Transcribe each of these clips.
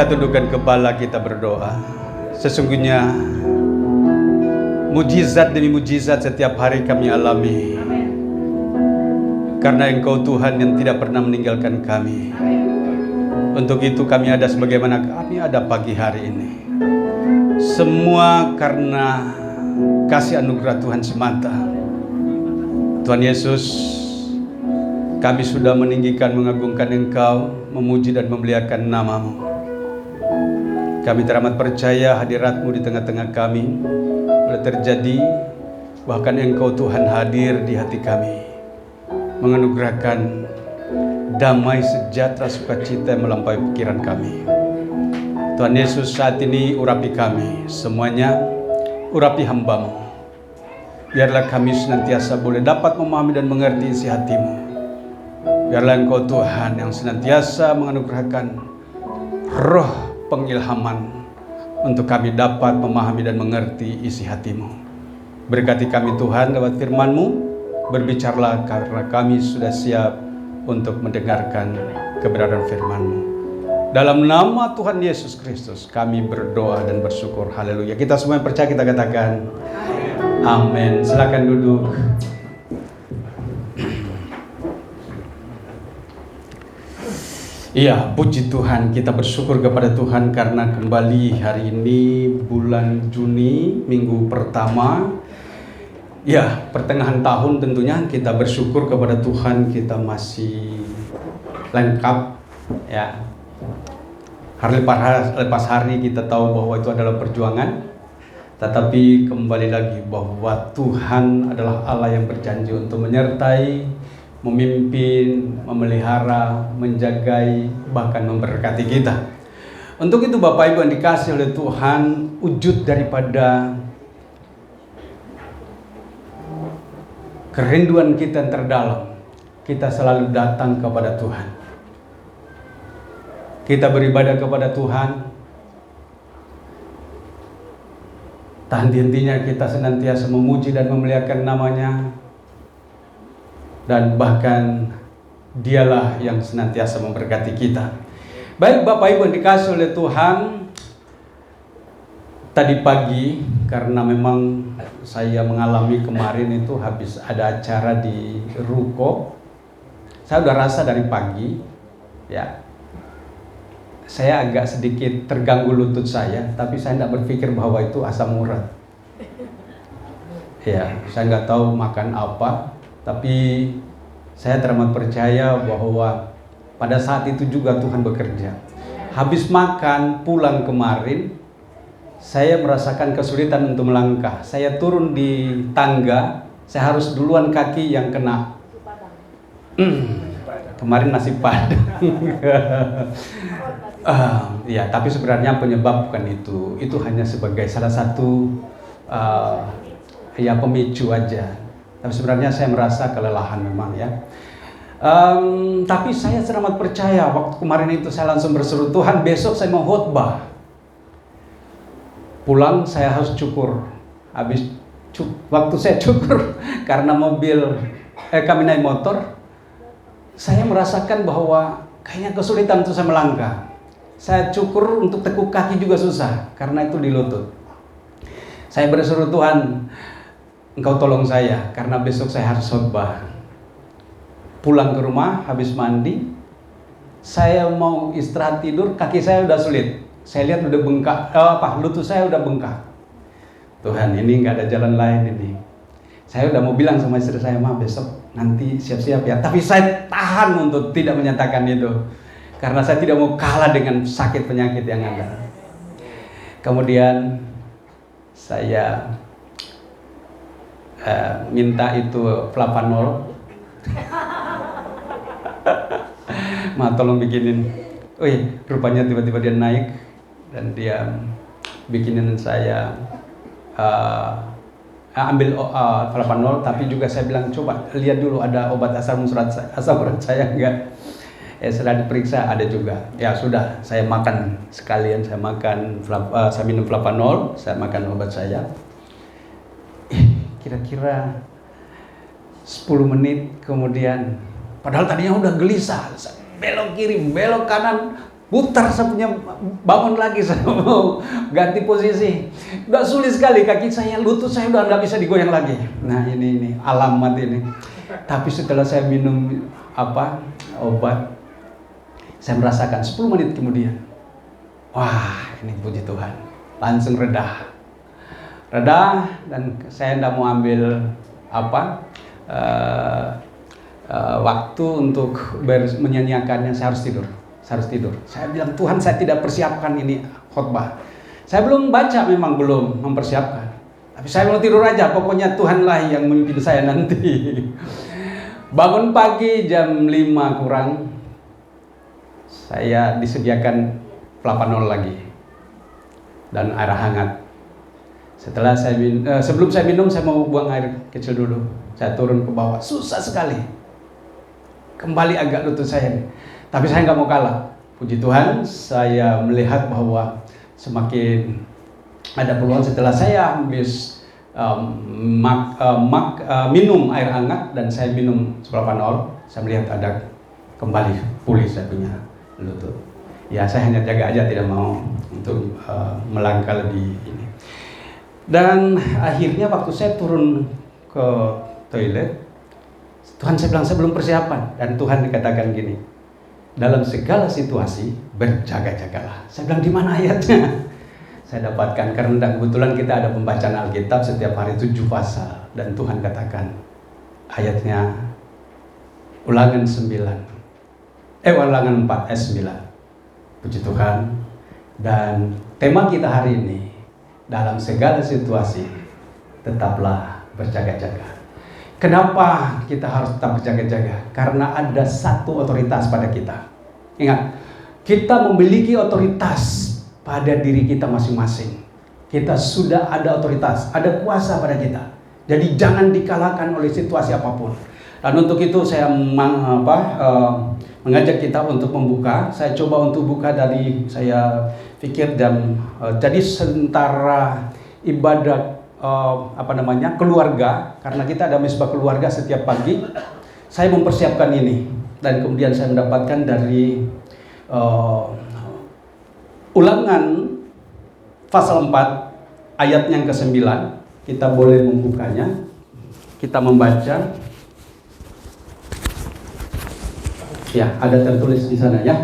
Kita tundukkan kepala, kita berdoa. Sesungguhnya mujizat demi mujizat setiap hari kami alami. Karena Engkau Tuhan yang tidak pernah meninggalkan kami. Untuk itu kami ada sebagaimana kami ada pagi hari ini. Semua karena kasih anugerah Tuhan semata. Tuhan Yesus, kami sudah meninggikan, mengagungkan Engkau, memuji dan memuliakan nama-Mu. Kami teramat percaya hadirat-Mu di tengah-tengah kami boleh terjadi, bahkan Engkau Tuhan hadir di hati kami, menganugerahkan damai, sejahtera, sukacita yang melampaui pikiran kami. Tuhan Yesus, saat ini urapi kami semuanya, urapi hamba-Mu. Biarlah kami senantiasa boleh dapat memahami dan mengerti isi hati-Mu. Biarlah Engkau Tuhan yang senantiasa menganugerahkan roh pengilhaman untuk kami dapat memahami dan mengerti isi hati-Mu. Berkati kami Tuhan lewat firman-Mu, berbicaralah karena kami sudah siap untuk mendengarkan kebenaran firman-Mu. Dalam nama Tuhan Yesus Kristus kami berdoa dan bersyukur. Haleluya. Kita semua yang percaya kita katakan amin. Silakan duduk. Iya, puji Tuhan, kita bersyukur kepada Tuhan karena kembali hari ini bulan Juni, minggu pertama. Ya, pertengahan tahun tentunya kita bersyukur kepada Tuhan kita masih lengkap. Ya, hari lepas hari kita tahu bahwa itu adalah perjuangan. Tetapi kembali lagi bahwa Tuhan adalah Allah yang berjanji untuk menyertai, memimpin, memelihara, menjagai, bahkan memberkati kita. Untuk itu Bapak Ibu yang dikasihi oleh Tuhan, wujud daripada kerinduan kita yang terdalam, kita selalu datang kepada Tuhan. Kita beribadah kepada Tuhan. Tak henti-hentinya kita senantiasa memuji dan memuliakan nama-Nya. Dan bahkan Dialah yang senantiasa memberkati kita. Baik Bapak Ibu yang dikasihi oleh Tuhan, tadi pagi karena memang saya mengalami kemarin itu habis ada acara di Ruko. Saya udah rasa dari pagi, ya. Saya agak sedikit terganggu lutut saya, tapi saya tidak berpikir bahwa itu asam urat. Ya, saya nggak tahu makan apa, tapi saya teramat percaya bahwa pada saat itu juga Tuhan bekerja. Habis makan pulang kemarin, saya merasakan kesulitan untuk melangkah. Saya turun di tangga, saya harus duluan kaki yang kena. Kemarin nasi padang. Ya, tapi sebenarnya penyebab bukan itu. Itu hanya sebagai salah satu ya pemicu aja. Tapi sebenarnya saya merasa kelelahan memang ya. Tapi saya teramat percaya waktu kemarin itu saya langsung berseru, Tuhan besok saya mau khotbah. Pulang saya harus cukur. Waktu saya cukur karena kami naik motor, saya merasakan bahwa kayaknya kesulitan untuk saya melangkah. Saya cukur untuk tekuk kaki juga susah karena itu di lutut. Saya berseru, Tuhan, Engkau tolong saya karena besok saya harus khotbah. Pulang ke rumah habis mandi, saya mau istirahat tidur, kaki saya udah sulit. Saya lihat udah bengkak, lutut saya udah bengkak. Tuhan, ini nggak ada jalan lain ini. Saya udah mau bilang sama istri saya, Ma, besok nanti siap-siap ya. Tapi saya tahan untuk tidak menyatakan itu. Karena saya tidak mau kalah dengan sakit penyakit yang ada. Kemudian saya minta itu flavanol. Ma, tolong bikinin. Rupanya tiba-tiba dia naik dan dia bikinin saya ambil flavanol, tapi juga saya bilang coba lihat dulu ada obat asam urat saya enggak. Setelah diperiksa ada juga. Ya sudah, saya makan sekalian, saya minum flavanol, saya makan obat saya. Kira-kira 10 menit kemudian, padahal tadinya udah gelisah, belok kiri, belok kanan, Putar saya punya, bangun lagi, saya mau ganti posisi. Udah sulit sekali, kaki saya, lutut saya udah nggak bisa digoyang lagi. Nah ini alamat ini. Tapi setelah saya minum obat, saya merasakan 10 menit kemudian, wah ini puji Tuhan, langsung reda. Dan saya tidak mau ambil waktu untuk menyanyiakannya. Saya harus tidur. Saya bilang, Tuhan, saya tidak persiapkan ini khotbah. Saya belum baca, memang belum mempersiapkan. Tapi saya mau tidur aja, pokoknya Tuhanlah yang memimpin saya nanti. Bangun pagi jam 5 kurang, saya disediakan Flavanol lagi dan air hangat. Setelah sebelum saya minum, saya mau buang air kecil dulu. Saya turun ke bawah, susah sekali. Kembali agak lutut saya. Tapi saya nggak mau kalah. Puji Tuhan, saya melihat bahwa semakin ada peluang setelah saya habis minum air hangat dan saya minum Flavanol, saya melihat ada kembali pulih saya punya lutut. Ya, saya hanya jaga aja, tidak mau untuk melangkah lebih ini. Dan akhirnya waktu saya turun ke toilet, Tuhan, saya bilang, saya belum persiapan. Dan Tuhan dikatakan gini, dalam segala situasi berjaga-jagalah. Saya bilang, di mana ayatnya? Saya dapatkan karena kebetulan kita ada pembacaan Alkitab setiap hari 7 pasal. Dan Tuhan katakan ayatnya Ulangan 4 ayat 9. Puji Tuhan. Dan tema kita hari ini, dalam segala situasi tetaplah berjaga-jaga. Kenapa kita harus tetap berjaga-jaga? Karena ada satu otoritas pada kita. Ingat, kita memiliki otoritas pada diri kita masing-masing. Kita sudah ada otoritas, ada kuasa pada kita. Jadi jangan dikalahkan oleh situasi apapun. Dan untuk itu saya mengajak kita untuk membuka. Saya coba untuk buka dari, saya pikir, dan jadi sementara ibadah keluarga, karena kita ada misbah keluarga setiap pagi, saya mempersiapkan ini. Dan kemudian saya mendapatkan dari Ulangan pasal 4 ayat yang ke-9. Kita boleh membukanya, kita membaca. Ya, ada tertulis di sana ya.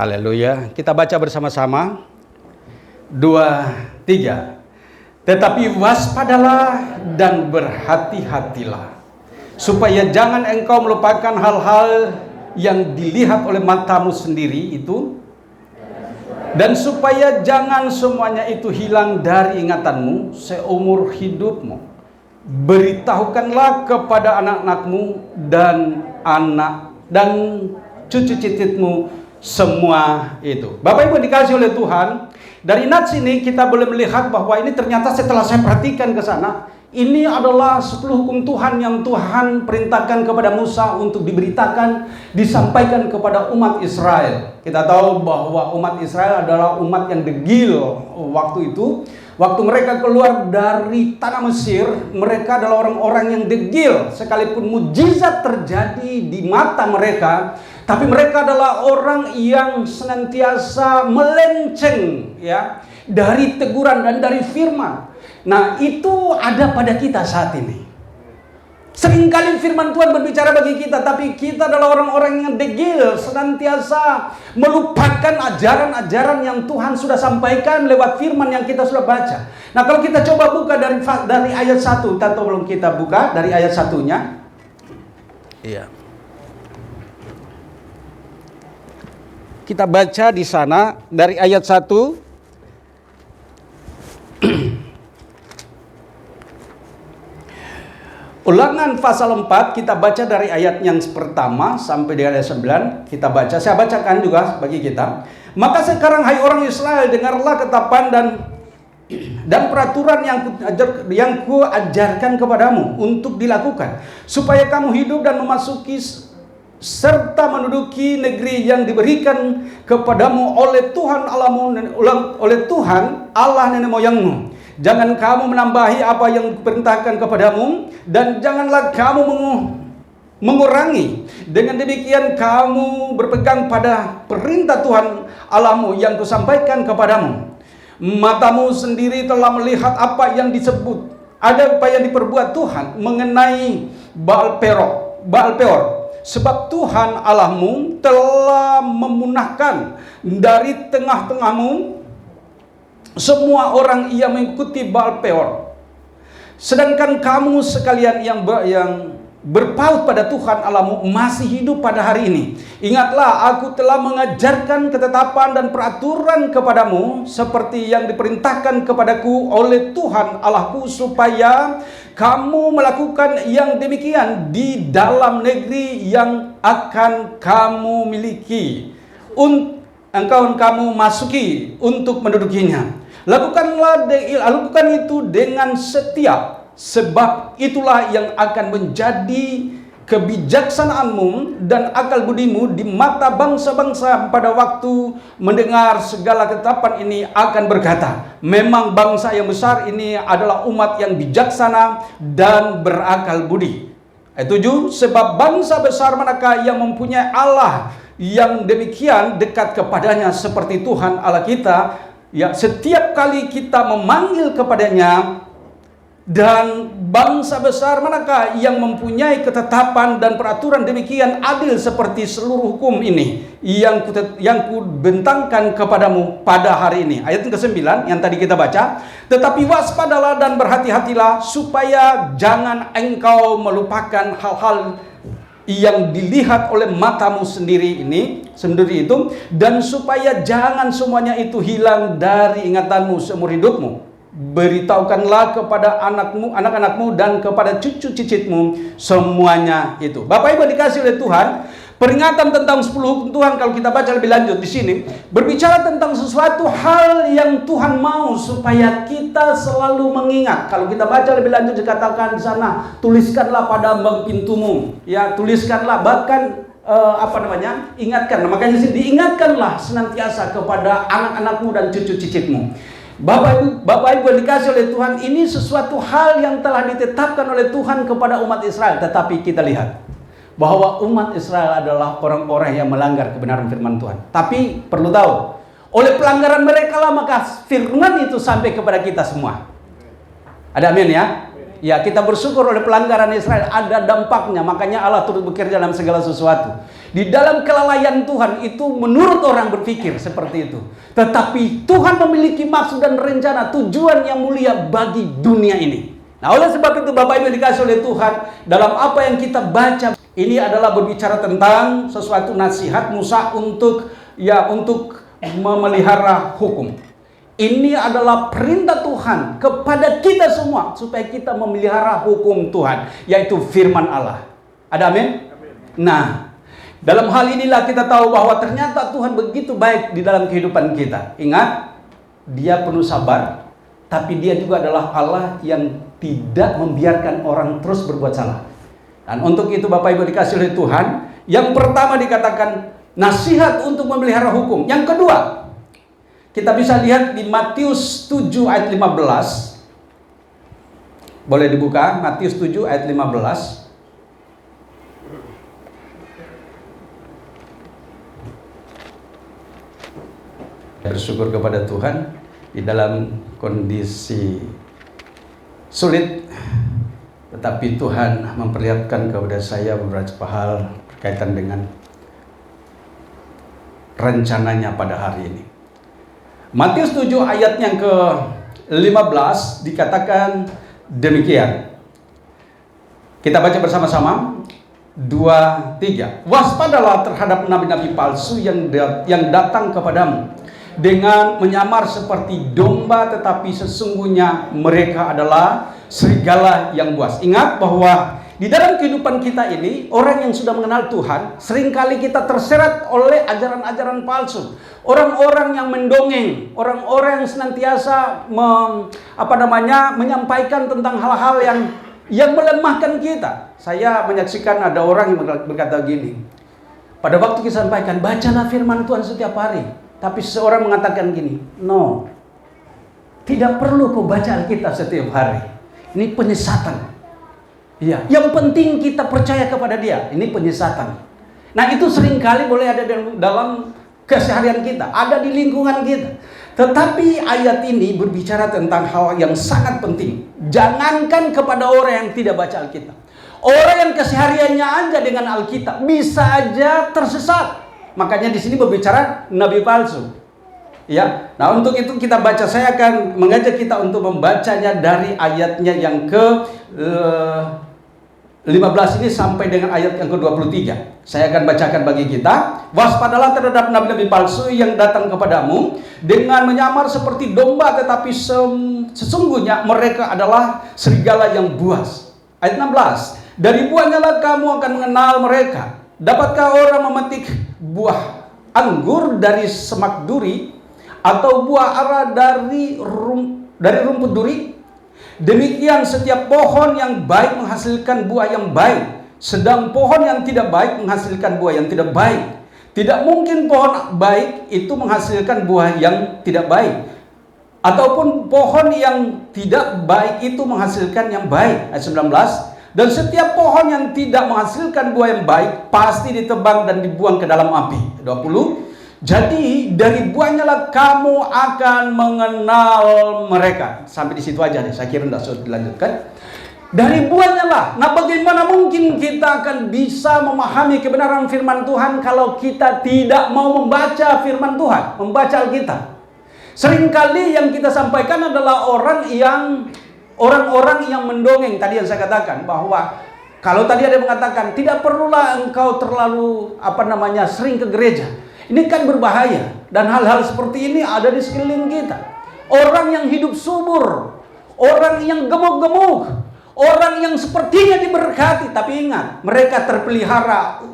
Haleluya. Kita baca bersama-sama. 2, 3. Tetapi waspadalah dan berhati-hatilah, supaya jangan engkau melupakan hal-hal yang dilihat oleh matamu sendiri itu, dan supaya jangan semuanya itu hilang dari ingatanmu seumur hidupmu. Beritahukanlah kepada anak-anakmu dan cucu cicitmu semua itu. Bapak Ibu dikasih oleh Tuhan, dari nats ini kita boleh melihat bahwa ini ternyata setelah saya perhatikan ke sana, ini adalah 10 hukum Tuhan yang Tuhan perintahkan kepada Musa untuk diberitakan, disampaikan kepada umat Israel. Kita tahu bahwa umat Israel adalah umat yang degil waktu itu. Waktu mereka keluar dari tanah Mesir, mereka adalah orang-orang yang degil. Sekalipun mujizat terjadi di mata mereka, tapi mereka adalah orang yang senantiasa melenceng ya dari teguran dan dari firman. Nah, itu ada pada kita saat ini. Seringkali firman Tuhan berbicara bagi kita, tapi kita adalah orang-orang yang degil, senantiasa melupakan ajaran-ajaran yang Tuhan sudah sampaikan lewat firman yang kita sudah baca. Nah, kalau kita coba buka dari ayat 1, atau belum kita buka dari ayat 1-nya. Iya. Kita baca di sana dari ayat 1. Ulangan pasal 4, kita baca dari ayat yang pertama sampai dengan ayat 9. Kita baca, saya bacakan juga bagi kita. Maka sekarang hai orang Israel, dengarlah ketetapan dan peraturan yang ku ajarkan kepadamu untuk dilakukan, supaya kamu hidup dan memasuki serta menduduki negeri yang diberikan kepadamu oleh Tuhan Allah nenek moyangmu. Jangan kamu menambahi apa yang diperintahkan kepadamu, dan janganlah kamu mengurangi. Dengan demikian kamu berpegang pada perintah Tuhan Allahmu yang kusampaikan kepadamu. Matamu sendiri telah melihat apa yang disebut, ada apa yang diperbuat Tuhan mengenai Baal Peor. Sebab Tuhan Allahmu telah memunahkan dari tengah-tengahmu semua orang yang mengikuti Baal Peor. Sedangkan kamu sekalian yang berpaut pada Tuhan Allahmu masih hidup pada hari ini. Ingatlah, aku telah mengajarkan ketetapan dan peraturan kepadamu seperti yang diperintahkan kepadaku oleh Tuhan Allahku, supaya kamu melakukan yang demikian di dalam negeri yang akan kamu miliki, kamu masuki untuk mendudukinya. Lakukan itu dengan setia, sebab itulah yang akan menjadi kebijaksanaanmu dan akal budimu di mata bangsa-bangsa pada waktu mendengar segala ketetapan ini akan berkata, memang bangsa yang besar ini adalah umat yang bijaksana dan berakal budi. Ayat 7, sebab bangsa besar manakah yang mempunyai Allah yang demikian dekat kepadanya seperti Tuhan Allah kita, ya, setiap kali kita memanggil kepadanya. Dan bangsa besar manakah yang mempunyai ketetapan dan peraturan demikian adil seperti seluruh hukum ini yang ku bentangkan kepadamu pada hari ini. Ayat ke-9 yang tadi kita baca. Tetapi waspadalah dan berhati-hatilah supaya jangan engkau melupakan hal-hal yang dilihat oleh matamu sendiri itu, dan supaya jangan semuanya itu hilang dari ingatanmu seumur hidupmu. Beritahukanlah kepada anak-anakmu dan kepada cucu cicitmu semuanya itu. Bapak Ibu dikasih oleh Tuhan, peringatan tentang 10 hukum Tuhan, kalau kita baca lebih lanjut di sini, berbicara tentang sesuatu hal yang Tuhan mau supaya kita selalu mengingat. Kalau kita baca lebih lanjut dikatakan di sana, tuliskanlah pada ambang pintumu, ya, tuliskanlah, bahkan ingatkan. Makanya di sini diingatkanlah senantiasa kepada anak-anakmu dan cucu cicitmu. Bapak Ibu dikasih oleh Tuhan, ini sesuatu hal yang telah ditetapkan oleh Tuhan kepada umat Israel. Tetapi kita lihat bahwa umat Israel adalah orang-orang yang melanggar kebenaran firman Tuhan. Tapi perlu tahu, oleh pelanggaran mereka lah maka firman itu sampai kepada kita semua. Ada amin ya? Ya, kita bersyukur oleh pelanggaran Israel ada dampaknya. Makanya Allah turut bekerja dalam segala sesuatu. Di dalam kelalaian Tuhan itu menurut orang berpikir seperti itu. Tetapi Tuhan memiliki maksud dan rencana, tujuan yang mulia bagi dunia ini. Nah, oleh sebab itu Bapak Ibu dikasih oleh Tuhan, dalam apa yang kita baca ini adalah berbicara tentang sesuatu nasihat Musa untuk memelihara hukum. Ini adalah perintah Tuhan kepada kita semua supaya kita memelihara hukum Tuhan, yaitu firman Allah. Ada amin? Nah, dalam hal inilah kita tahu bahwa ternyata Tuhan begitu baik di dalam kehidupan kita. Ingat, Dia penuh sabar, tapi Dia juga adalah Allah yang tidak membiarkan orang terus berbuat salah. Dan untuk itu Bapak Ibu dikasih oleh Tuhan, yang pertama dikatakan nasihat untuk memelihara hukum. Yang kedua, kita bisa lihat di Matius 7 ayat 15. Boleh dibuka, Matius 7 ayat 15. Bersyukur kepada Tuhan di dalam kondisi sulit, tetapi Tuhan memperlihatkan kepada saya beberapa hal berkaitan dengan rencananya pada hari ini. Matius 7 ayat yang ke-15 dikatakan demikian. Kita baca bersama-sama. 2, 3. Waspadalah terhadap nabi-nabi palsu yang datang kepadamu dengan menyamar seperti domba, tetapi sesungguhnya mereka adalah serigala yang buas. Ingat bahwa di dalam kehidupan kita ini, orang yang sudah mengenal Tuhan, seringkali kita terseret oleh ajaran-ajaran palsu. Orang-orang yang mendongeng, orang-orang yang senantiasa menyampaikan tentang hal-hal yang melemahkan kita. Saya menyaksikan ada orang yang berkata gini, pada waktu kita sampaikan, bacalah firman Tuhan setiap hari. Tapi seseorang mengatakan gini, no, tidak perlu kau baca Alkitab setiap hari. Ini penyesatan. Iya, yang penting kita percaya kepada Dia. Ini penyesatan. Nah, itu seringkali boleh ada dalam keseharian kita, ada di lingkungan kita. Tetapi ayat ini berbicara tentang hal yang sangat penting. Jangankan kepada orang yang tidak baca Alkitab. Orang yang kesehariannya aja dengan Alkitab bisa aja tersesat. Makanya di sini berbicara nabi palsu. Ya, nah untuk itu kita baca, saya akan mengajak kita untuk membacanya dari ayatnya yang ke 15 ini sampai dengan ayat yang ke-23. Saya akan bacakan bagi kita. Waspadalah terhadap nabi-nabi palsu yang datang kepadamu dengan menyamar seperti domba, tetapi sesungguhnya mereka adalah serigala yang buas. Ayat 16. Dari buahnya lah kamu akan mengenal mereka. Dapatkah orang memetik buah anggur dari semak duri, atau buah ara dari rumput duri? Demikian setiap pohon yang baik menghasilkan buah yang baik, sedang pohon yang tidak baik menghasilkan buah yang tidak baik. Tidak mungkin pohon baik itu menghasilkan buah yang tidak baik, ataupun pohon yang tidak baik itu menghasilkan yang baik. Ayat 19. Dan setiap pohon yang tidak menghasilkan buah yang baik pasti ditebang dan dibuang ke dalam api. 20. Jadi dari buahnya lah kamu akan mengenal mereka. Sampai di situ aja deh, saya kira tidak usah dilanjutkan. Dari buahnya lah. Nah, bagaimana mungkin kita akan bisa memahami kebenaran firman Tuhan kalau kita tidak mau membaca firman Tuhan, membaca Alkitab? Seringkali yang kita sampaikan adalah orang-orang yang mendongeng. Tadi yang saya katakan bahwa kalau tadi ada yang mengatakan tidak perlulah engkau terlalu sering ke gereja. Ini kan berbahaya, dan hal-hal seperti ini ada di sekeliling kita. Orang yang hidup subur, orang yang gemuk-gemuk, orang yang sepertinya diberkati, tapi ingat, mereka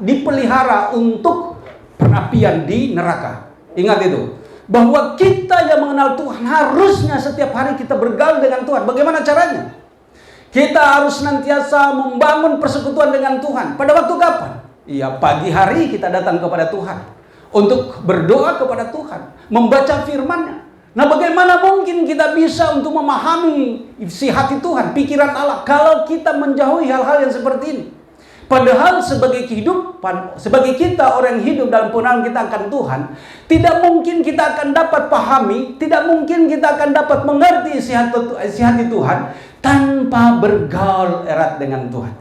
dipelihara untuk perapian di neraka. Ingat itu, bahwa kita yang mengenal Tuhan harusnya setiap hari kita bergaul dengan Tuhan. Bagaimana caranya? Kita harus senantiasa membangun persekutuan dengan Tuhan. Pada waktu kapan? Iya, pagi hari kita datang kepada Tuhan untuk berdoa kepada Tuhan, membaca firman-Nya. Nah, bagaimana mungkin kita bisa untuk memahami isi hati Tuhan, pikiran Allah, kalau kita menjauhi hal-hal yang seperti ini? Padahal sebagai kita orang yang hidup dalam pengenalan kita akan Tuhan, tidak mungkin kita akan dapat pahami, tidak mungkin kita akan dapat mengerti isi hati Tuhan tanpa bergaul erat dengan Tuhan.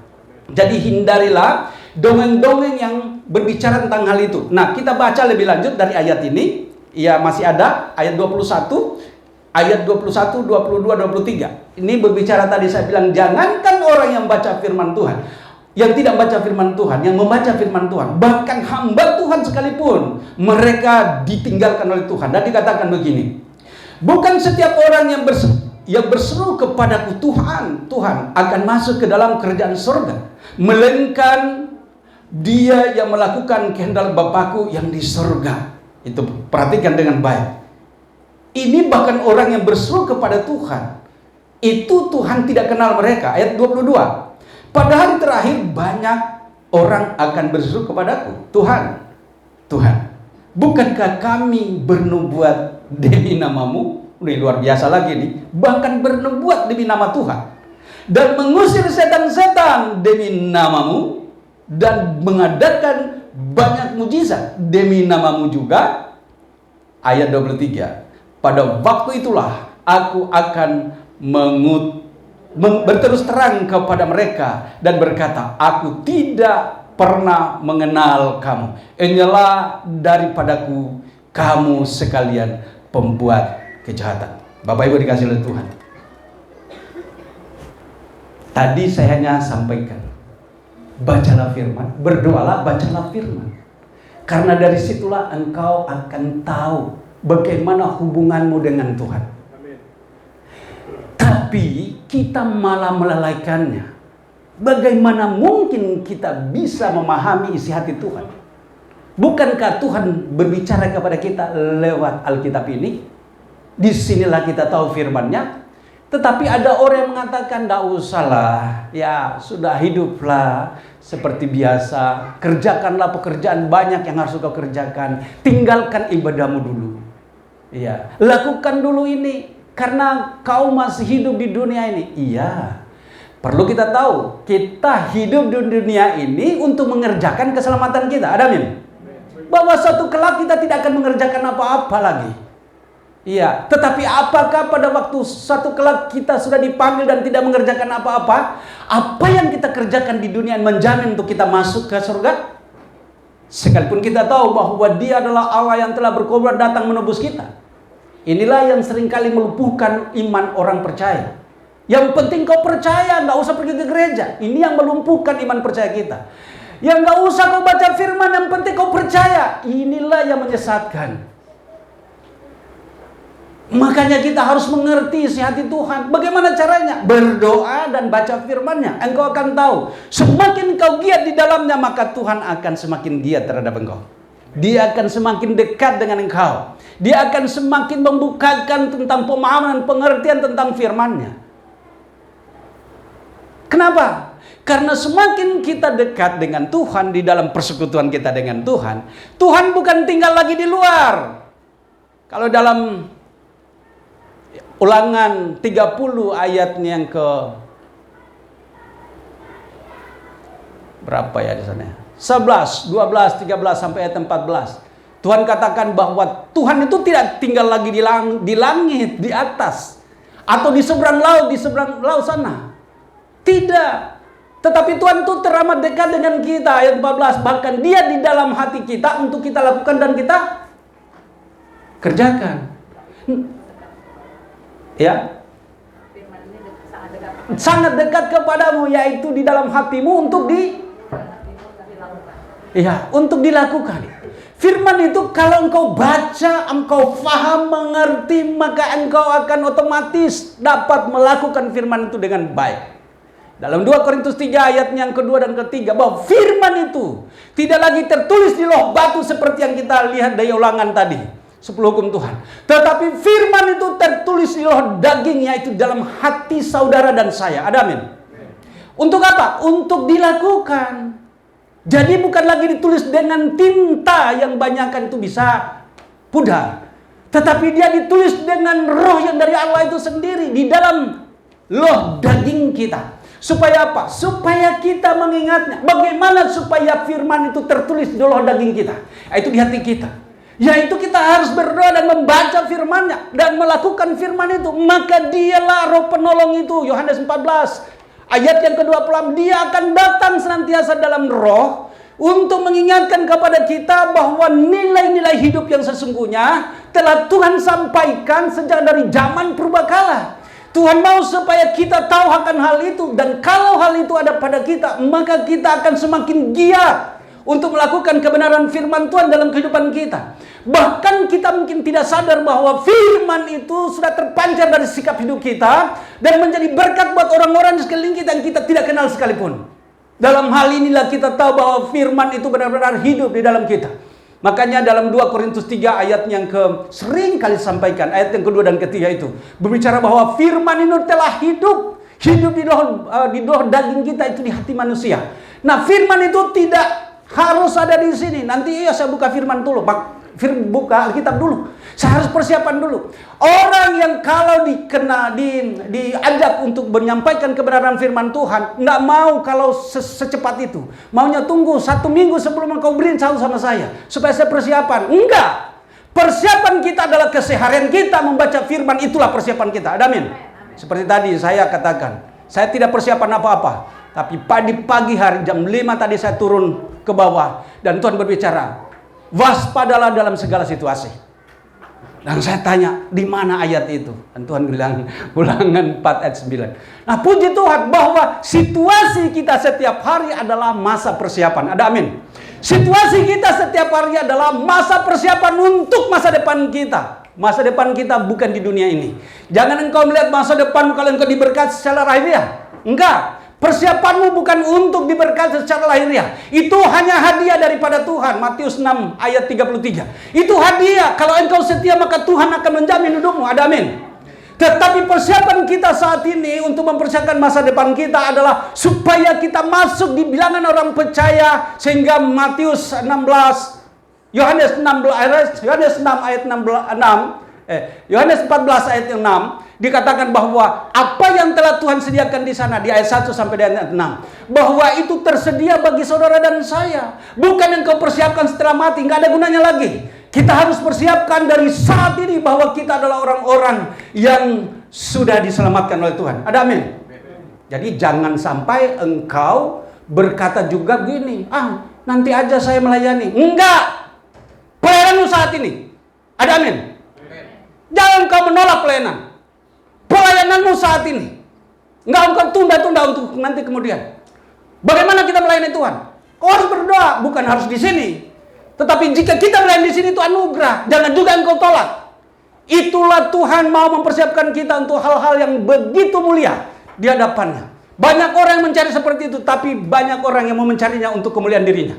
Jadi hindarilah dongeng-dongeng yang berbicara tentang hal itu. Nah, kita baca lebih lanjut dari ayat ini. Ya, masih ada ayat 21, ayat 21, 22, 23. Ini berbicara tadi saya bilang, jangankan orang yang baca firman Tuhan, yang tidak baca firman Tuhan, yang membaca firman Tuhan, bahkan hamba Tuhan sekalipun, mereka ditinggalkan oleh Tuhan. Dan dikatakan begini, bukan setiap orang yang berseru kepadaku Tuhan, Tuhan akan masuk ke dalam kerajaan surga, melainkan dia yang melakukan kehendak Bapakku yang di surga. Itu perhatikan dengan baik. Ini bahkan orang yang berseru kepada Tuhan, itu Tuhan tidak kenal mereka. Ayat 22. Pada hari terakhir banyak orang akan berseru kepadaku, Tuhan, Tuhan, bukankah kami bernubuat demi namamu? Ini luar biasa lagi nih. Bahkan bernubuat demi nama Tuhan, dan mengusir setan-setan demi namamu, dan mengadakan banyak mujizat demi namamu juga. Ayat 23. Pada waktu itulah aku akan berterus terang kepada mereka dan berkata, aku tidak pernah mengenal kamu. Enyala daripadaku kamu sekalian pembuat kejahatan. Bapak Ibu dikasih oleh Tuhan. Tadi saya hanya sampaikan, bacalah firman, berdoalah, bacalah firman. Karena dari situlah engkau akan tahu bagaimana hubunganmu dengan Tuhan. Amin. Tapi kita malah melalaikannya. Bagaimana mungkin kita bisa memahami isi hati Tuhan? Bukankah Tuhan berbicara kepada kita lewat Alkitab ini? Disinilah kita tahu firman-Nya. Tetapi ada orang yang mengatakan, tidak usahlah, ya sudah hiduplah seperti biasa, kerjakanlah pekerjaan banyak yang harus kau kerjakan, tinggalkan ibadahmu dulu, ya lakukan dulu ini karena kau masih hidup di dunia ini. Iya, Perlu kita tahu, kita hidup di dunia ini untuk mengerjakan keselamatan kita. Ada amin? Bahwa suatu kelak kita tidak akan mengerjakan apa-apa lagi. Iya, tetapi apakah pada waktu suatu kelak kita sudah dipanggil dan tidak mengerjakan apa-apa, apa yang kita kerjakan di dunia menjamin untuk kita masuk ke surga? Sekalipun kita tahu bahwa Dia adalah Allah yang telah berkorban datang menebus kita. Inilah yang seringkali melumpuhkan iman orang percaya. Yang penting kau percaya, nggak usah pergi ke gereja. Ini yang melumpuhkan iman percaya kita. Yang nggak usah kau baca firman, yang penting kau percaya. Inilah yang menyesatkan. Makanya kita harus mengerti isi hati Tuhan. Bagaimana caranya? Berdoa dan baca firman-Nya. Engkau akan tahu. Semakin kau giat di dalamnya, maka Tuhan akan semakin giat terhadap engkau. Dia akan semakin dekat dengan engkau. Dia akan semakin membukakan tentang pemahaman dan pengertian tentang firman-Nya. Kenapa? Karena semakin kita dekat dengan Tuhan di dalam persekutuan kita dengan Tuhan, Tuhan bukan tinggal lagi di luar. Kalau dalam Ulangan 30 ayatnya yang ke berapa ya di sana? 11, 12, 13 sampai ayat 14. Tuhan katakan bahwa Tuhan itu tidak tinggal lagi di langit, di atas, atau di seberang laut sana. Tidak. Tetapi Tuhan itu teramat dekat dengan kita. Ayat 14. Bahkan Dia di dalam hati kita untuk kita lakukan dan kita kerjakan. Ya. Sangat dekat kepadamu, yaitu di dalam hatimu untuk untuk dilakukan. Firman itu kalau engkau baca, engkau faham, mengerti, maka engkau akan otomatis dapat melakukan firman itu dengan baik. Dalam 2 Korintus 3 ayatnya yang kedua dan ketiga, bahwa firman itu tidak lagi tertulis di loh batu seperti yang kita lihat dari Ulangan tadi, 10 hukum Tuhan. Tetapi firman itu tertulis di loh daging, yaitu dalam hati saudara dan saya. Ada amin? Untuk apa? Untuk dilakukan. Jadi bukan lagi ditulis dengan tinta yang banyakkan itu bisa pudar. Tetapi dia ditulis dengan roh yang dari Allah itu sendiri di dalam loh daging kita. Supaya apa? Supaya kita mengingatnya. Bagaimana supaya firman itu tertulis di loh daging kita? Itu di hati kita. Yaitu kita harus berdoa dan membaca firman-Nya dan melakukan firman itu. Maka Dialah roh penolong itu. Yohanes 14 ayat yang ke-26. Dia akan datang senantiasa dalam roh untuk mengingatkan kepada kita bahwa nilai-nilai hidup yang sesungguhnya telah Tuhan sampaikan sejak dari zaman purbakala. Tuhan mau supaya kita tahu akan hal itu. Dan kalau hal itu ada pada kita, maka kita akan semakin giat untuk melakukan kebenaran firman Tuhan dalam kehidupan kita. Bahkan kita mungkin tidak sadar bahwa firman itu sudah terpancar dari sikap hidup kita dan menjadi berkat buat orang-orang di sekeliling kita yang kita tidak kenal sekalipun. Dalam hal inilah kita tahu bahwa firman itu benar-benar hidup di dalam kita. Makanya dalam 2 Korintus 3 ayat yang sering kali sampaikan, ayat yang kedua dan ketiga itu berbicara bahwa firman itu telah hidup di dalam daging kita, itu di hati manusia. Nah, firman itu tidak harus ada di sini. Nanti saya buka firman dulu, buka Alkitab dulu. Saya harus persiapan dulu. Orang yang kalau diajak untuk menyampaikan kebenaran firman Tuhan, nggak mau kalau secepat itu. Maunya tunggu 1 minggu sebelum engkau beritahu sama saya, supaya saya persiapan. Enggak. Persiapan kita adalah keseharian kita membaca firman, itulah persiapan kita. Amin. Seperti tadi saya katakan, saya tidak persiapan apa-apa. Tapi pagi hari jam 5 tadi saya turun ke bawah dan Tuhan berbicara, waspadalah dalam segala situasi. Dan saya tanya, di mana ayat itu? Dan Tuhan bilang, Ulangan 4 ayat 9. Nah, puji Tuhan bahwa situasi kita setiap hari adalah masa persiapan. Ada amin? Situasi kita setiap hari adalah masa persiapan untuk masa depan kita. Masa depan kita bukan di dunia ini. Jangan engkau melihat masa depan kalau engkau diberkati secara lahiriah. Enggak. Persiapanmu bukan untuk diberkati secara lahiriah. Itu hanya hadiah daripada Tuhan. Matius 6 ayat 33. Itu hadiah. Kalau engkau setia, maka Tuhan akan menjamin hidupmu. Ada amin. Tetapi persiapan kita saat ini untuk mempersiapkan masa depan kita adalah supaya kita masuk di bilangan orang percaya. Sehingga Yohanes 6 ayat 6 Yohanes 14 ayat 6 dikatakan bahwa apa yang telah Tuhan sediakan di sana, di ayat 1 sampai di ayat 6, bahwa itu tersedia bagi saudara dan saya. Bukan yang kau persiapkan setelah mati, nggak ada gunanya lagi. Kita harus persiapkan dari saat ini bahwa kita adalah orang-orang yang sudah diselamatkan oleh Tuhan. Ada amin? Jadi jangan sampai engkau berkata juga gini, nanti aja saya melayani. Enggak! Pelayananmu saat ini. Ada amin? Jangan kau menolak pelayanan. Pelayananmu saat ini. Enggak engkau tunda-tunda untuk nanti kemudian. Bagaimana kita melayani Tuhan? Kau harus berdoa, bukan harus di sini. Tetapi jika kita melayani di sini itu anugerah. Jangan juga engkau tolak. Itulah Tuhan mau mempersiapkan kita untuk hal-hal yang begitu mulia di hadapannya. Banyak orang yang mencari seperti itu, tapi banyak orang yang mau mencarinya untuk kemuliaan dirinya.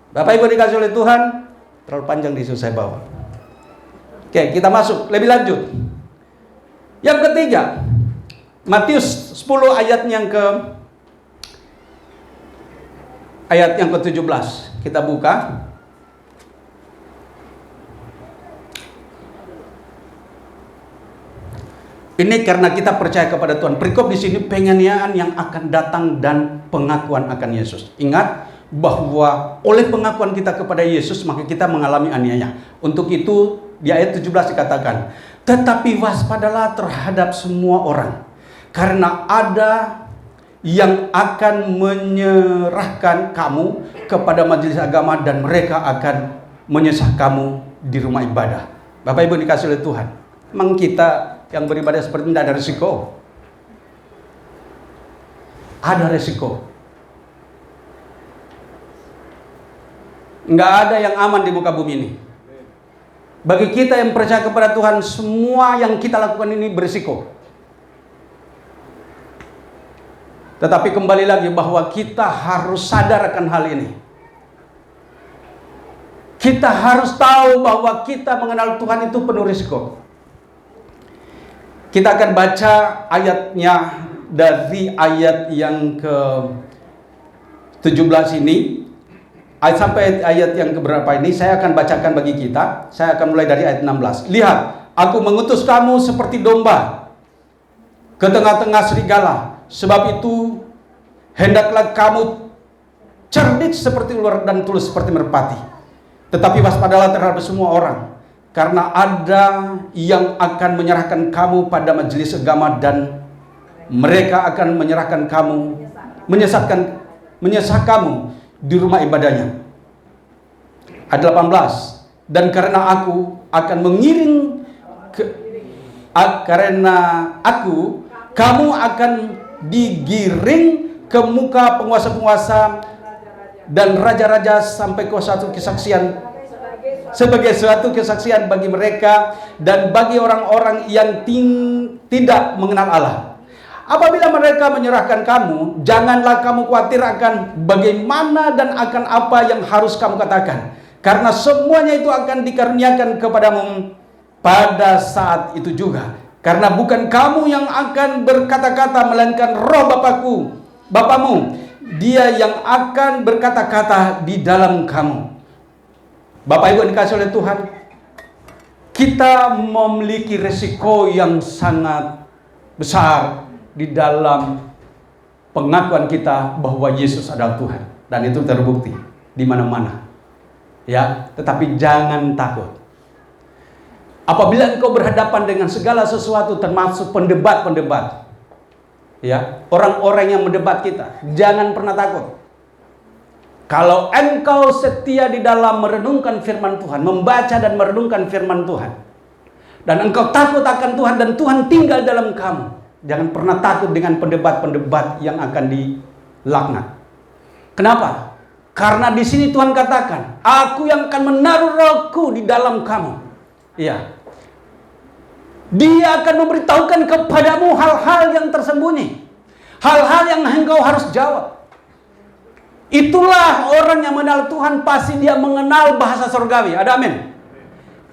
Bapak Ibu dikasih oleh Tuhan, terlalu panjang di situ saya bawa. Oke, kita masuk lebih lanjut. Yang ketiga, Matius 10 ayat yang ke-17. Kita buka. Ini karena kita percaya kepada Tuhan. Perikop di sini penganiayaan yang akan datang dan pengakuan akan Yesus. Ingat bahwa oleh pengakuan kita kepada Yesus maka kita mengalami aniaya. Untuk itu di ayat 17 dikatakan, tetapi waspadalah terhadap semua orang, karena ada yang akan menyerahkan kamu kepada majelis agama dan mereka akan menyesah kamu di rumah ibadah. Bapak Ibu dikasih oleh Tuhan, memang kita yang beribadah seperti ini tidak ada resiko. Ada resiko. Nggak ada yang aman di muka bumi ini. Bagi kita yang percaya kepada Tuhan, semua yang kita lakukan ini berisiko. Tetapi kembali lagi bahwa kita harus sadar akan hal ini. Kita harus tahu bahwa kita mengenal Tuhan itu penuh risiko. Kita akan baca ayatnya dari ayat yang ke-17 ini sampai ayat yang keberapa ini saya akan bacakan bagi kita. Saya akan mulai dari ayat 16. Lihat, aku mengutus kamu seperti domba ke tengah-tengah serigala. Sebab itu hendaklah kamu cerdik seperti ular dan tulus seperti merpati. Tetapi waspadalah terhadap semua orang, karena ada yang akan menyerahkan kamu pada majelis agama dan mereka akan menyerahkan kamu, menyesat kamu di rumah ibadahnya. Ayat 18. Dan karena aku akan kamu akan digiring ke muka penguasa-penguasa dan raja-raja sampai ke suatu kesaksian, sebagai suatu kesaksian bagi mereka dan bagi orang-orang yang tidak mengenal Allah. Apabila mereka menyerahkan kamu, janganlah kamu khawatir akan bagaimana dan akan apa yang harus kamu katakan, karena semuanya itu akan dikaruniakan kepadamu pada saat itu juga. Karena bukan kamu yang akan berkata-kata, melainkan Roh Bapamu, Dia yang akan berkata-kata di dalam kamu. Bapak Ibu dikasih oleh Tuhan, kita memiliki resiko yang sangat besar di dalam pengakuan kita bahwa Yesus adalah Tuhan, dan itu terbukti di mana-mana. Ya, tetapi jangan takut. Apabila engkau berhadapan dengan segala sesuatu, termasuk pendebat-pendebat, ya, orang-orang yang mendebat kita, jangan pernah takut. Kalau engkau setia di dalam merenungkan firman Tuhan, membaca dan merenungkan firman Tuhan, dan engkau takut akan Tuhan dan Tuhan tinggal dalam kamu, jangan pernah takut dengan pendebat-pendebat yang akan dilaknat. Kenapa? Karena di sini Tuhan katakan, aku yang akan menaruh Rohku di dalam kamu. Iya. Dia akan memberitahukan kepadamu hal-hal yang tersembunyi, hal-hal yang engkau harus jawab. Itulah orang yang mengenal Tuhan, pasti dia mengenal bahasa surgawi. Ada amin?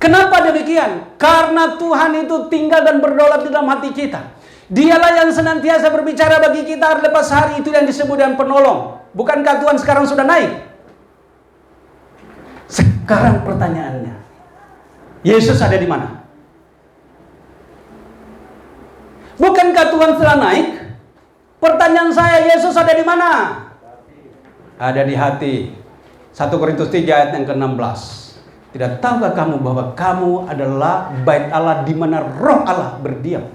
Kenapa demikian? Karena Tuhan itu tinggal dan berdaulat di dalam hati kita. Dialah yang senantiasa berbicara bagi kita lepas hari, itu yang disebut dengan penolong. Bukankah Tuhan sekarang sudah naik? Sekarang pertanyaannya, Yesus ada di mana? Bukankah Tuhan telah naik? Pertanyaan saya, Yesus ada di mana? Ada di hati. 1 Korintus 3 ayat yang ke-16. Tidak tahukah kamu bahwa kamu adalah bait Allah di mana roh Allah berdiam?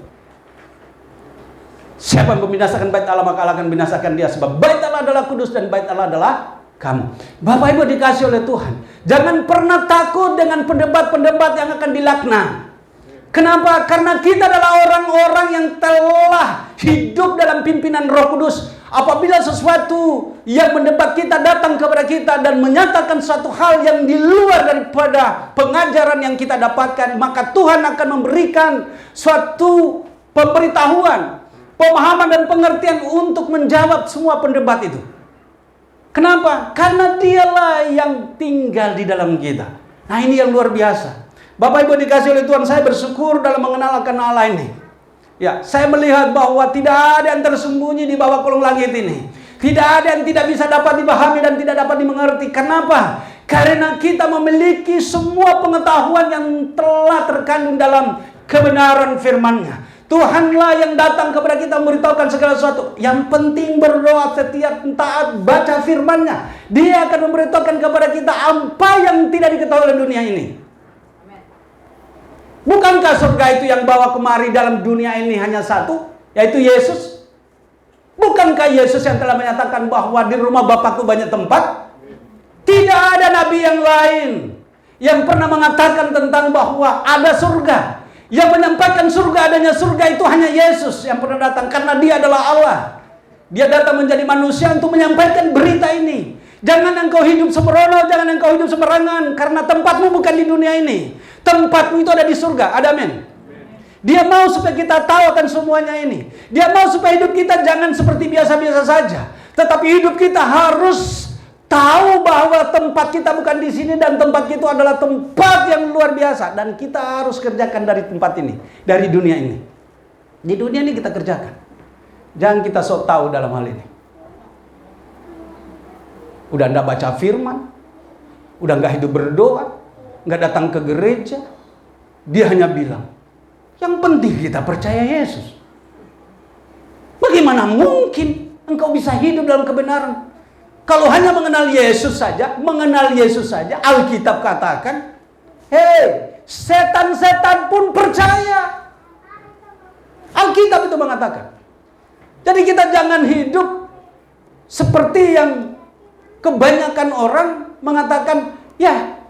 Siapa yang membinasakan bait Allah, maka Allah akan binasakan dia. Sebab bait Allah adalah kudus dan bait Allah adalah kamu. Bapak Ibu dikasih oleh Tuhan, jangan pernah takut dengan pendebat-pendebat yang akan dilaknat. Kenapa? Karena kita adalah orang-orang yang telah hidup dalam pimpinan Roh Kudus. Apabila sesuatu yang mendebat kita datang kepada kita dan menyatakan suatu hal yang di luar daripada pengajaran yang kita dapatkan, maka Tuhan akan memberikan suatu pemberitahuan, pemahaman dan pengertian untuk menjawab semua pendebat itu. Kenapa? Karena dialah yang tinggal di dalam kita. Nah, ini yang luar biasa. Bapak Ibu dikasih oleh Tuhan, saya bersyukur dalam mengenal akan Allah ini. Ya, saya melihat bahwa tidak ada yang tersembunyi di bawah kolong langit ini. Tidak ada yang tidak bisa dapat dipahami dan tidak dapat dimengerti. Kenapa? Karena kita memiliki semua pengetahuan yang telah terkandung dalam kebenaran firman-Nya. Tuhanlah yang datang kepada kita memberitahukan segala sesuatu. Yang penting berdoa, setiap taat, baca firman-Nya. Dia akan memberitahukan kepada kita apa yang tidak diketahui oleh dunia ini. Bukankah surga itu yang bawa kemari dalam dunia ini hanya satu, yaitu Yesus? Bukankah Yesus yang telah menyatakan bahwa di rumah Bapakku banyak tempat? Tidak ada nabi yang lain yang pernah mengatakan tentang bahwa ada surga. Yang menyampaikan surga, adanya surga itu hanya Yesus yang pernah datang, karena dia adalah Allah. Dia datang menjadi manusia untuk menyampaikan berita ini. Jangan engkau hidup sembrono, jangan engkau hidup sembarangan, karena tempatmu bukan di dunia ini. Tempatmu itu ada di surga. Ada amin. Dia mau supaya kita tahu akan semuanya ini. Dia mau supaya hidup kita jangan seperti biasa-biasa saja, tetapi hidup kita harus tahu bahwa tempat kita bukan di sini, dan tempat itu adalah tempat yang luar biasa, dan kita harus kerjakan dari tempat ini, dari dunia ini. Di dunia ini kita kerjakan. Jangan kita sok tahu dalam hal ini. Udah enggak baca firman, udah enggak hidup berdoa, enggak datang ke gereja. Dia hanya bilang, yang penting kita percaya Yesus. Bagaimana mungkin engkau bisa hidup dalam kebenaran kalau hanya mengenal Yesus saja? Mengenal Yesus saja, Alkitab katakan, hei, setan-setan pun percaya. Alkitab itu mengatakan. Jadi kita jangan hidup seperti yang kebanyakan orang mengatakan, ya,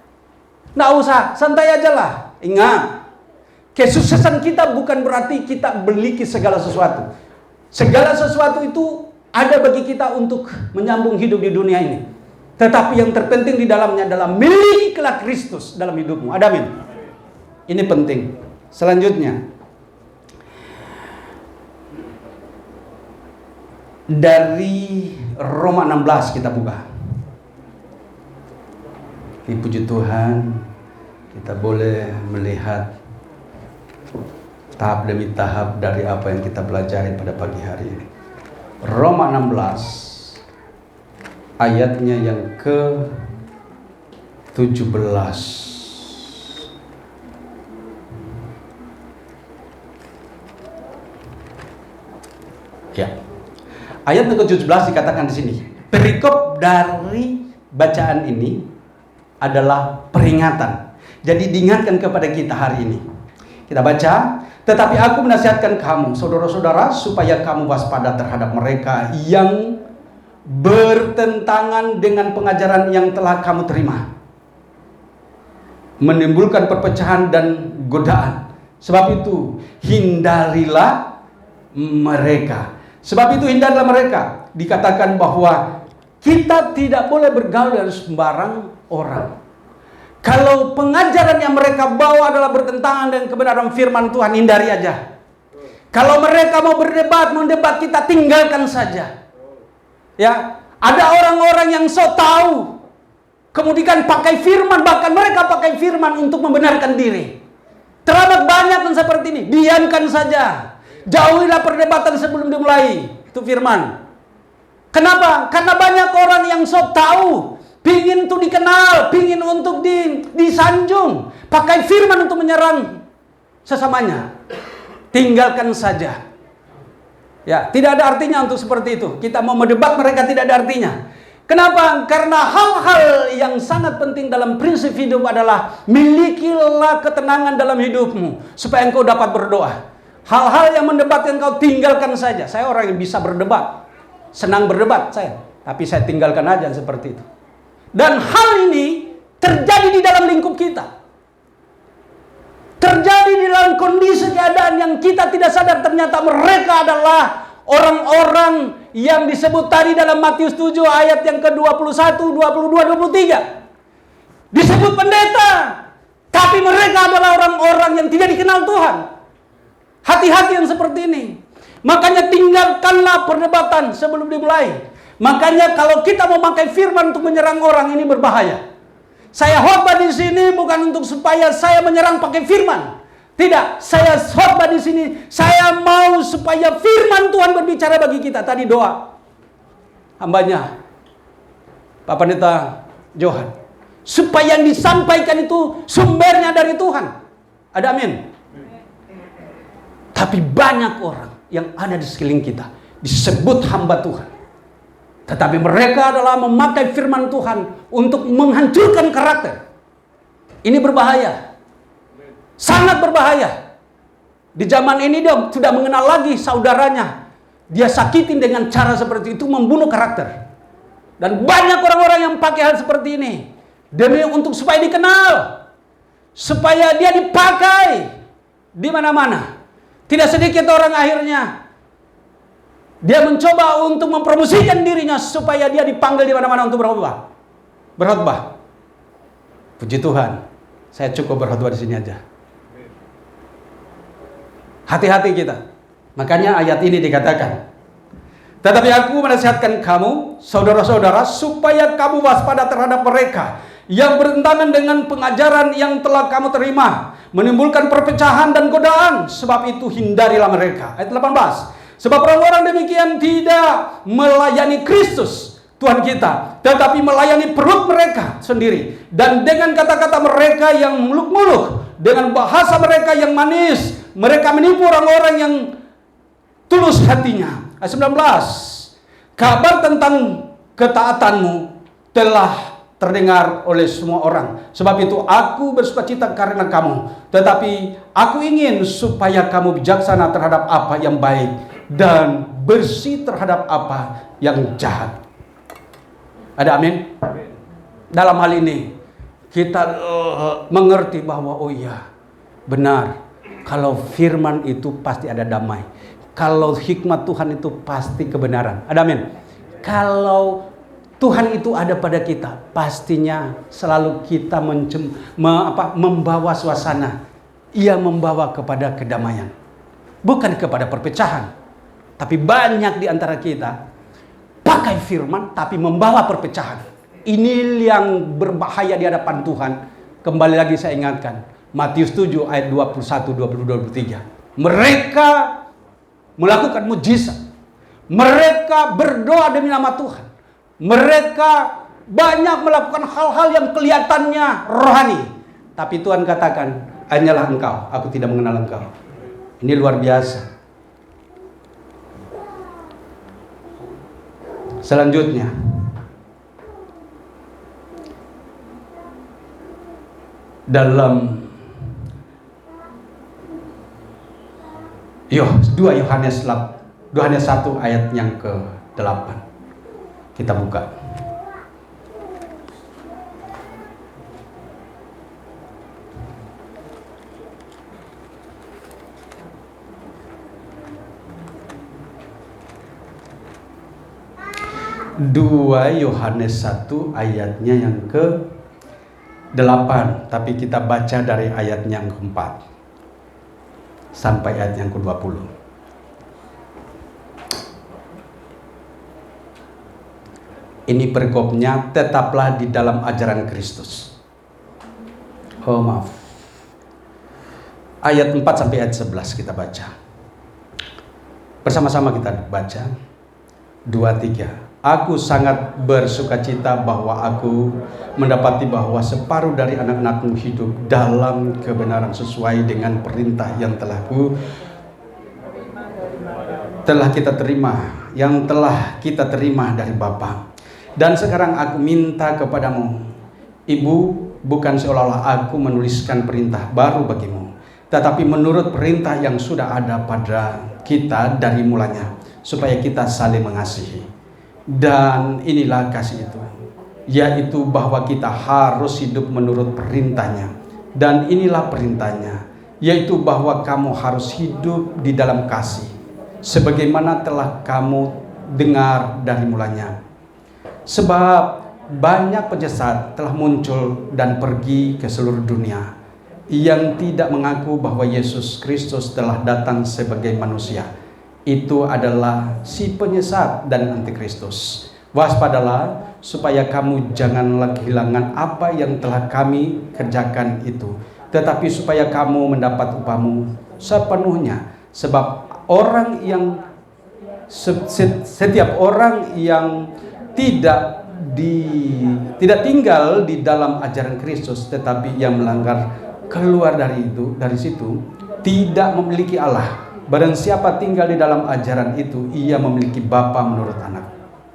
nggak usah, santai aja lah. Ingat, kesuksesan kita bukan berarti kita memiliki segala sesuatu. Segala sesuatu itu ada bagi kita untuk menyambung hidup di dunia ini. Tetapi yang terpenting di dalamnya adalah milikilah Kristus dalam hidupmu. Ada amin. Ini penting. Selanjutnya, dari Roma 16 kita buka. Puji Tuhan, kita boleh melihat tahap demi tahap dari apa yang kita pelajari pada pagi hari ini. Roma 16 ayatnya yang ke-17. Ya. Ayat ke-17 dikatakan di sini. Perikop dari bacaan ini adalah peringatan. Jadi diingatkan kepada kita hari ini. Kita baca, tetapi aku menasihatkan kamu, saudara-saudara, supaya kamu waspada terhadap mereka yang bertentangan dengan pengajaran yang telah kamu terima, menimbulkan perpecahan dan godaan. Sebab itu hindarilah mereka. Sebab itu hindarilah mereka. Dikatakan bahwa kita tidak boleh bergaul dengan sembarang orang. Kalau pengajaran yang mereka bawa adalah bertentangan dengan kebenaran firman Tuhan, hindari aja. Kalau mereka mau mendebat kita, tinggalkan saja. Ya, ada orang-orang yang so tahu, kemudian pakai firman, bahkan mereka pakai firman untuk membenarkan diri. Teramat banyak yang seperti ini. Diamkan saja. Jauhilah perdebatan sebelum dimulai. Itu firman. Kenapa? Karena banyak orang yang so tahu, pingin untuk dikenal, pingin untuk disanjung, pakai firman untuk menyerang sesamanya. Tinggalkan saja. Ya, tidak ada artinya untuk seperti itu. Kita mau mendebat mereka, tidak ada artinya. Kenapa? Karena hal-hal yang sangat penting dalam prinsip hidup adalah milikilah ketenangan dalam hidupmu supaya engkau dapat berdoa. Hal-hal yang mendebatkan kau tinggalkan saja. Saya orang yang bisa berdebat, senang berdebat saya, tapi saya tinggalkan aja seperti itu. Dan hal ini terjadi di dalam lingkup kita. Terjadi di dalam kondisi keadaan yang kita tidak sadar, ternyata mereka adalah orang-orang yang disebut tadi dalam Matius 7 ayat yang ke-21, 22, 23. Disebut pendeta, tapi mereka adalah orang-orang yang tidak dikenal Tuhan. Hati-hati yang seperti ini. Makanya tinggalkanlah perdebatan sebelum dimulai. Makanya kalau kita mau pakai firman untuk menyerang orang, ini berbahaya. Saya khotbah di sini bukan untuk supaya saya menyerang pakai firman. Tidak, saya khotbah di sini, saya mau supaya firman Tuhan berbicara bagi kita. Tadi doa hambanya Pak Pendeta Johan, supaya yang disampaikan itu sumbernya dari Tuhan. Ada amin. Tapi banyak orang yang ada di sekeliling kita disebut hamba Tuhan, tetapi mereka adalah memakai firman Tuhan untuk menghancurkan karakter. Ini berbahaya. Sangat berbahaya. Di zaman ini dia sudah mengenal lagi saudaranya. Dia sakitin dengan cara seperti itu, membunuh karakter. Dan banyak orang-orang yang pakai hal seperti ini demi untuk supaya dikenal, supaya dia dipakai di mana-mana. Tidak sedikit orang akhirnya dia mencoba untuk mempromosikan dirinya supaya dia dipanggil di mana-mana untuk berkhotbah. Puji Tuhan, saya cukup berkhotbah di sini aja. Hati-hati kita. Makanya ayat ini dikatakan, tetapi aku menasihatkan kamu, saudara-saudara, supaya kamu waspada terhadap mereka yang bertentangan dengan pengajaran yang telah kamu terima, menimbulkan perpecahan dan godaan. Sebab itu hindarilah mereka. Ayat 18. Sebab orang-orang demikian tidak melayani Kristus Tuhan kita, tetapi melayani perut mereka sendiri. Dan dengan kata-kata mereka yang muluk-muluk, dengan bahasa mereka yang manis, mereka menipu orang-orang yang tulus hatinya. Ayat 19. Kabar tentang ketaatanmu telah terdengar oleh semua orang. Sebab itu aku bersukacita karena kamu. Tetapi aku ingin supaya kamu bijaksana terhadap apa yang baik dan bersih terhadap apa yang jahat. Ada amin? Dalam hal ini kita mengerti bahwa oh iya, benar. Kalau firman itu pasti ada damai. Kalau hikmat Tuhan itu pasti kebenaran. Ada amin? Kalau Tuhan itu ada pada kita, pastinya selalu kita membawa suasana. Ia membawa kepada kedamaian, bukan kepada perpecahan. Tapi banyak di antara kita pakai firman tapi membawa perpecahan. Ini yang berbahaya di hadapan Tuhan. Kembali lagi saya ingatkan, Matius 7 ayat 21, 22, 23. Mereka melakukan mujizat. Mereka berdoa demi nama Tuhan. Mereka banyak melakukan hal-hal yang kelihatannya rohani. Tapi Tuhan katakan, hanyalah engkau, aku tidak mengenal engkau. Ini luar biasa. Selanjutnya, dalam 2 Yohanes 1 ayat yang ke-8. Kita buka. Dua Yohanes 1 ayatnya yang ke-8, tapi kita baca dari ayatnya yang ke-4 sampai ayat yang ke-20. Ini perikopnya, tetaplah di dalam ajaran Kristus. Oh maaf. Ayat 4 sampai ayat 11 kita baca. Bersama-sama kita baca. 2, 3. Aku sangat bersukacita bahwa aku mendapati bahwa separuh dari anak-anakmu hidup dalam kebenaran sesuai dengan perintah yang telah ku telah kita terima, yang telah kita terima dari Bapa. Dan sekarang aku minta kepadamu, Ibu, bukan seolah-olah aku menuliskan perintah baru bagimu, tetapi menurut perintah yang sudah ada pada kita dari mulanya, supaya kita saling mengasihi. Dan inilah kasih itu, yaitu bahwa kita harus hidup menurut perintahnya. Dan inilah perintahnya, yaitu bahwa kamu harus hidup di dalam kasih, sebagaimana telah kamu dengar dari mulanya. Sebab banyak penyesat telah muncul dan pergi ke seluruh dunia, yang tidak mengaku bahwa Yesus Kristus telah datang sebagai manusia. Itu adalah si penyesat dan antikristus. Waspadalah supaya kamu janganlah kehilangan apa yang telah kami kerjakan itu, tetapi supaya kamu mendapat upahmu sepenuhnya. Sebab setiap orang yang tidak tinggal di dalam ajaran Kristus, tetapi yang melanggar keluar dari situ, tidak memiliki Allah. Barang siapa tinggal di dalam ajaran itu, ia memiliki bapa menurut anak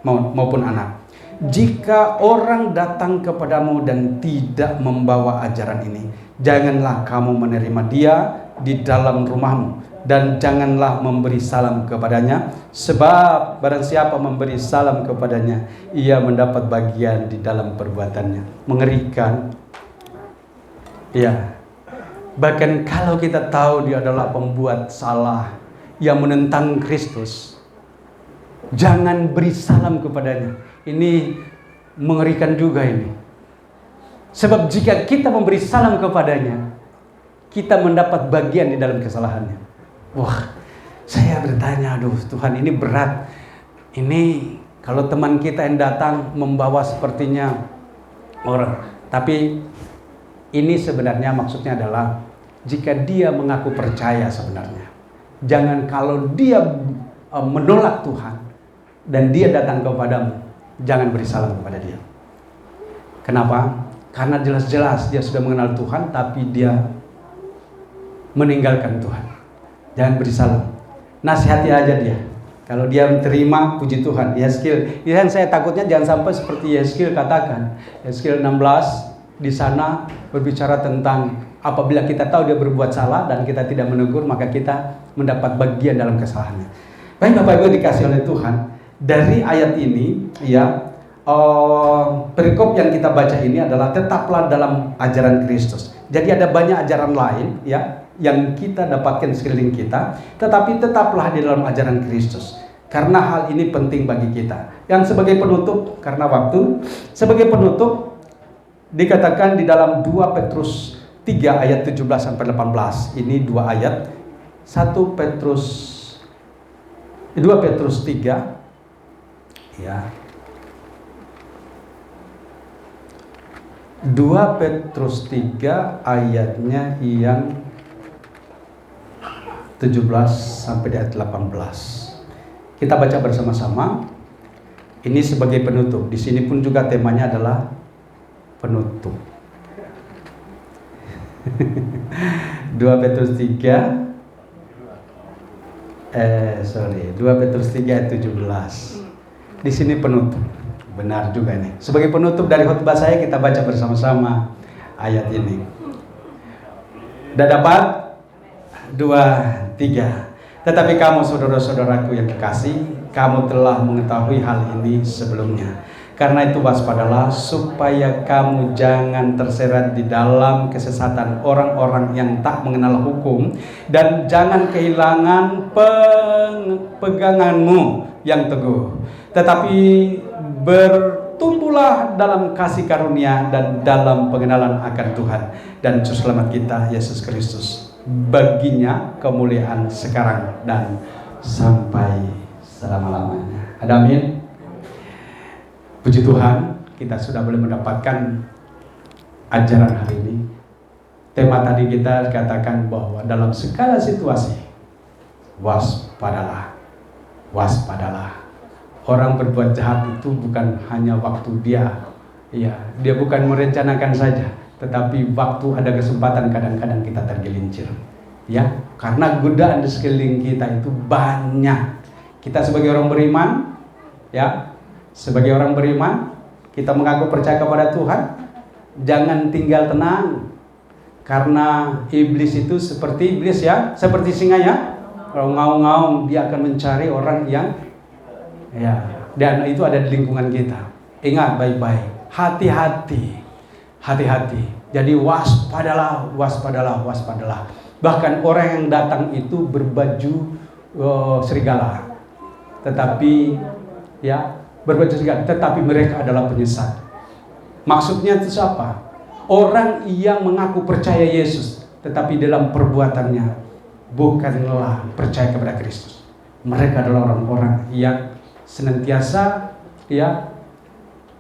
maupun anak. Jika orang datang kepadamu dan tidak membawa ajaran ini, janganlah kamu menerima dia di dalam rumahmu, dan janganlah memberi salam kepadanya, sebab barang siapa memberi salam kepadanya, ia mendapat bagian di dalam perbuatannya. Mengerikan. Ya. Bahkan kalau kita tahu dia adalah pembuat salah yang menentang Kristus, jangan beri salam kepadanya. Ini mengerikan juga ini. Sebab jika kita memberi salam kepadanya, kita mendapat bagian di dalam kesalahannya. Wah, saya bertanya, aduh Tuhan, ini berat. Ini kalau teman kita yang datang membawa sepertinya orang, tapi ini sebenarnya maksudnya adalah jika dia mengaku percaya sebenarnya. Jangan kalau dia menolak Tuhan dan dia datang kepadamu, jangan beri salam kepada dia. Kenapa? Karena jelas-jelas dia sudah mengenal Tuhan, tapi dia meninggalkan Tuhan. Jangan beri salam. Nasihati aja dia. Kalau dia menerima, puji Tuhan. Yeskil, yang saya takutnya jangan sampai seperti Yeskil katakan. Yeskil 16 di sana berbicara tentang apabila kita tahu dia berbuat salah dan kita tidak menegur, maka kita mendapat bagian dalam kesalahannya. Baik Bapak Ibu dikasih oleh Tuhan, dari ayat ini ya, perikop yang kita baca ini adalah tetaplah dalam ajaran Kristus. Jadi ada banyak ajaran lain ya yang kita dapatkan sekeliling kita, tetapi tetaplah di dalam ajaran Kristus. Karena hal ini penting bagi kita. Yang sebagai penutup, karena waktu, sebagai penutup dikatakan di dalam 2 Petrus 3 ayat 17 sampai 18. Ini dua ayat. 2 Petrus 3 ya. 2 Petrus 3 ayatnya yang 17 sampai ayat 18. Kita baca bersama-sama. Ini sebagai penutup. Di sini pun juga temanya adalah penutup. 2 Petrus 3 2 Petrus 3 ayat 17. Di sini penutup. Benar juga nih. Sebagai penutup dari khotbah saya, kita baca bersama-sama ayat ini. Sudah dapat? 2, 3. Tetapi kamu saudara-saudaraku yang kekasih, kamu telah mengetahui hal ini sebelumnya. Karena itu waspadalah supaya kamu jangan terseret di dalam kesesatan orang-orang yang tak mengenal hukum, dan jangan kehilangan peganganmu yang teguh, tetapi bertumbuhlah dalam kasih karunia dan dalam pengenalan akan Tuhan dan Juru Selamat kita Yesus Kristus. Baginya kemuliaan sekarang dan sampai selama-lamanya. Amin. Puji Tuhan, kita sudah boleh mendapatkan ajaran hari ini. Tema tadi kita katakan bahwa dalam segala situasi, waspadalah, waspadalah. Orang berbuat jahat itu bukan hanya waktu dia bukan merencanakan saja, tetapi waktu ada kesempatan kadang-kadang kita tergelincir. Ya, karena godaan di sekeliling kita itu banyak. Kita sebagai orang beriman, ya, sebagai orang beriman, kita mengaku percaya kepada Tuhan, jangan tinggal tenang. Karena iblis itu seperti iblis ya, seperti singa ya. Kalau ngaung-ngaung, dia akan mencari orang yang ya, dan itu ada di lingkungan kita. Ingat baik-baik, hati-hati, hati-hati. Jadi waspadalah, waspadalah, waspadalah. Bahkan orang yang datang itu berbaju serigala, tetapi ya berbaju serigala, tetapi mereka adalah penyesat. Maksudnya itu apa? Orang yang mengaku percaya Yesus, tetapi dalam perbuatannya bukanlah percaya kepada Kristus. Mereka adalah orang-orang yang senantiasa ya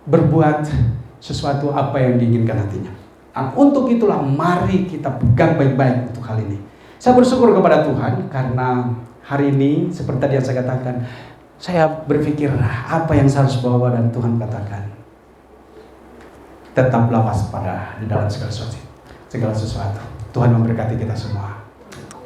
berbuat sesuatu apa yang diinginkan hatinya. Nah, untuk itulah mari kita pegang baik-baik untuk hal ini. Saya bersyukur kepada Tuhan karena hari ini seperti tadi yang saya katakan, saya berpikir apa yang saya harus bawa, dan Tuhan katakan tetaplah waspada di dalam segala sesuatu. Tuhan memberkati kita semua.